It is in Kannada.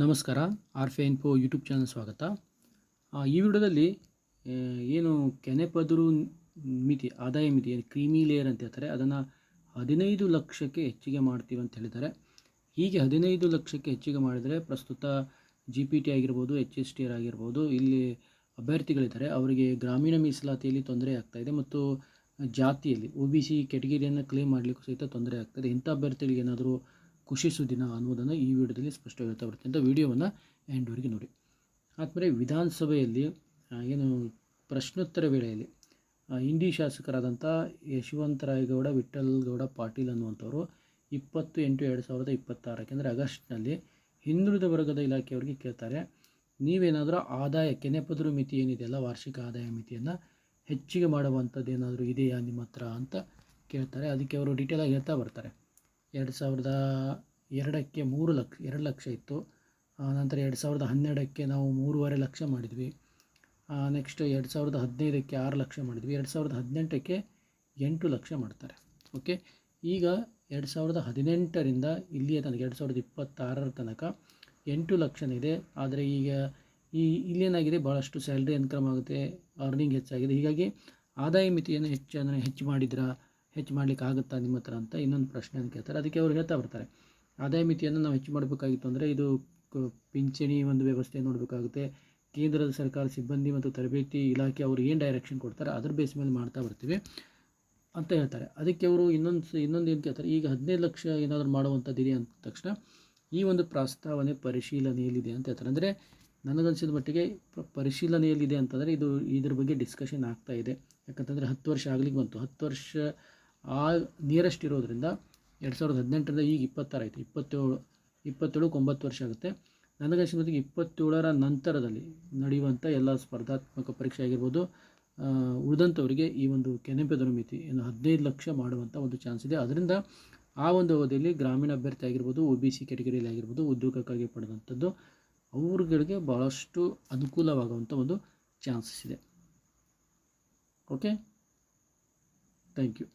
ನಮಸ್ಕಾರ. ಆರ್ಫೆ ಇನ್ಫೋ ಯೂಟ್ಯೂಬ್ ಚಾನಲ್ ಸ್ವಾಗತ. ಈ ವಿಡಿಯೋದಲ್ಲಿ ಏನು ಕೆನೆಪದರು ಮಿತಿ, ಆದಾಯ ಮಿತಿ, ಕ್ರೀಮಿ ಲೇಯರ್ ಅಂತ ಹೇಳ್ತಾರೆ, ಅದನ್ನು 15 ಲಕ್ಷಕ್ಕೆ ಹೆಚ್ಚಿಗೆ ಮಾಡ್ತೀವಿ ಅಂತ ಹೇಳಿದ್ದಾರೆ. ಹೀಗೆ 15 ಲಕ್ಷಕ್ಕೆ ಹೆಚ್ಚಿಗೆ ಮಾಡಿದರೆ ಪ್ರಸ್ತುತ GPT ಆಗಿರ್ಬೋದು, HST ಆಗಿರ್ಬೋದು, ಇಲ್ಲಿ ಅಭ್ಯರ್ಥಿಗಳಿದ್ದಾರೆ, ಅವರಿಗೆ ಗ್ರಾಮೀಣ ಮೀಸಲಾತಿಯಲ್ಲಿ ತೊಂದರೆ ಆಗ್ತಾಯಿದೆ ಮತ್ತು ಜಾತಿಯಲ್ಲಿ OBC ಕೆಟಗರಿಯನ್ನು ಕ್ಲೇಮ್ ಮಾಡಲಿಕ್ಕೂ ಸಹಿತ ತೊಂದರೆ ಆಗ್ತಾಯಿದೆ. ಇಂಥ ಅಭ್ಯರ್ಥಿಗಳಿಗೆ ಏನಾದರೂ ಖುಷಿ ಸುದ್ದಿನ ಅನ್ನೋದನ್ನು ಈ ವಿಡಿಯೋದಲ್ಲಿ ಸ್ಪಷ್ಟವಾಗಿ ಹೇಳ್ತಾ ಬರ್ತೀನಿ ಅಂತ ವಿಡಿಯೋವನ್ನು ಎಂಡ್ವರೆಗೆ ನೋಡಿ. ಆದಮೇಲೆ ವಿಧಾನಸಭೆಯಲ್ಲಿ ಏನು ಪ್ರಶ್ನೋತ್ತರ ವೇಳೆಯಲ್ಲಿ ಇಂಡಿ ಶಾಸಕರಾದಂಥ ಯಶವಂತರಾಯಗೌಡ ವಿಠ್ಠಲಗೌಡ ಪಾಟೀಲ್ ಅನ್ನುವಂಥವರು 20/8/2026 ಅಂದರೆ ಆಗಸ್ಟ್ನಲ್ಲಿ ಹಿಂದುಳಿದ ವರ್ಗದ ಇಲಾಖೆಯವರಿಗೆ ಕೇಳ್ತಾರೆ, ನೀವೇನಾದರೂ ಆದಾಯ ಕೆನೆಪದರು ಮಿತಿ ಏನಿದೆಯಲ್ಲ, ವಾರ್ಷಿಕ ಆದಾಯ ಮಿತಿಯನ್ನು ಹೆಚ್ಚಿಗೆ ಮಾಡುವಂಥದ್ದು ಏನಾದರೂ ಇದೆಯಾ ನಿಮ್ಮ ಹತ್ರ ಅಂತ ಕೇಳ್ತಾರೆ. ಅದಕ್ಕೆ ಅವರು ಡೀಟೇಲಾಗಿ ಹೇಳ್ತಾ ಬರ್ತಾರೆ. 2002ಕ್ಕೆ 2 ಲಕ್ಷ ಇತ್ತು. ನಂತರ 2012ಕ್ಕೆ ನಾವು 3.5 ಲಕ್ಷ ಮಾಡಿದ್ವಿ. ನೆಕ್ಸ್ಟ್ 2015ಕ್ಕೆ 6 ಲಕ್ಷ ಮಾಡಿದ್ವಿ. 2018ಕ್ಕೆ 8 ಲಕ್ಷ ಮಾಡ್ತಾರೆ. ಓಕೆ, ಈಗ 2018ರಿಂದ ಇಲ್ಲಿಯ ತನಕ 2026 ತನಕ 8 ಲಕ್ಷನಿದೆ. ಆದರೆ ಈಗ ಇಲ್ಲೇನಾಗಿದೆ, ಭಾಳಷ್ಟು ಸ್ಯಾಲ್ರಿ ಇನ್ಕಮ್ ಆಗುತ್ತೆ, ಅರ್ನಿಂಗ್ ಹೆಚ್ಚಾಗಿದೆ. ಹೀಗಾಗಿ ಆದಾಯ ಮಿತಿಯನ್ನು ಹೆಚ್ಚು ಮಾಡಲಿಕ್ಕೆ ಆಗುತ್ತಾ ನಿಮ್ಮ ಹತ್ರ ಅಂತ ಇನ್ನೊಂದು ಪ್ರಶ್ನೆಯನ್ನು ಕೇಳ್ತಾರೆ. ಅದಕ್ಕೆ ಅವರು ಹೇಳ್ತಾ ಬರ್ತಾರೆ, ಆದಾಯ ಮಿತಿಯನ್ನು ನಾವು ಹೆಚ್ಚು ಮಾಡಬೇಕಾಗಿತ್ತು ಅಂದರೆ ಇದು ಪಿಂಚಣಿ ಒಂದು ವ್ಯವಸ್ಥೆ ನೋಡಬೇಕಾಗುತ್ತೆ. ಕೇಂದ್ರದ ಸರ್ಕಾರ ಸಿಬ್ಬಂದಿ ಮತ್ತು ತರಬೇತಿ ಇಲಾಖೆ ಅವರು ಏನು ಡೈರೆಕ್ಷನ್ ಕೊಡ್ತಾರೆ ಅದರ ಬೇಸ್ ಮೇಲೆ ಮಾಡ್ತಾ ಬರ್ತೀವಿ ಅಂತ ಹೇಳ್ತಾರೆ. ಅದಕ್ಕೆ ಅವರು ಇನ್ನೊಂದು ಏನು ಕೇಳ್ತಾರೆ, ಈಗ 15 ಲಕ್ಷ ಏನಾದರೂ ಮಾಡುವಂಥದ್ದಿದೆ ಅಂದ ತಕ್ಷಣ ಈ ಒಂದು ಪ್ರಸ್ತಾವನೆ ಪರಿಶೀಲನೆಯಲ್ಲಿದೆ ಅಂತ ಹೇಳ್ತಾರೆ. ಅಂದರೆ ನನಗನ್ಸಿದ ಮಟ್ಟಿಗೆ ಪರಿಶೀಲನೆಯಲ್ಲಿದೆ ಅಂತಂದರೆ ಇದ್ರ ಬಗ್ಗೆ ಡಿಸ್ಕಷನ್ ಆಗ್ತಾ ಇದೆ. ಯಾಕಂತಂದರೆ 10 ವರ್ಷ ಆಗಲಿಕ್ಕೆ ಬಂತು. 10 ವರ್ಷ ನಿಯರೆಸ್ಟ್ ಇರೋದ್ರಿಂದ 2018ರಿಂದ ಈಗ 26 ಆಯಿತು. 27 9 ವರ್ಷ ಆಗುತ್ತೆ. ನನಗನ್ಸಿದ ಮಟ್ಟಿಗೆ 27ರ ನಂತರದಲ್ಲಿ ನಡೆಯುವಂಥ ಎಲ್ಲ ಸ್ಪರ್ಧಾತ್ಮಕ ಪರೀಕ್ಷೆ ಆಗಿರ್ಬೋದು, ಉಳಿದಂಥವರಿಗೆ ಈ ಒಂದು ಕೆನೆಪದರು ಮಿತಿ 15 ಲಕ್ಷ ಮಾಡುವಂಥ ಒಂದು ಚಾನ್ಸ್ ಇದೆ. ಅದರಿಂದ ಆ ಒಂದು ಅವಧಿಯಲ್ಲಿ ಗ್ರಾಮೀಣ ಅಭ್ಯರ್ಥಿ ಆಗಿರ್ಬೋದು, OBC ಕೆಟಗರಿಯಲ್ಲಿ ಆಗಿರ್ಬೋದು, ಉದ್ಯೋಗಕ್ಕಾಗಿ ಪಡೆದಂಥದ್ದು ಅವ್ರಗಳಿಗೆ ಭಾಳಷ್ಟು ಅನುಕೂಲವಾಗುವಂಥ ಒಂದು ಚಾನ್ಸಸ್ ಇದೆ. Okay, thank you.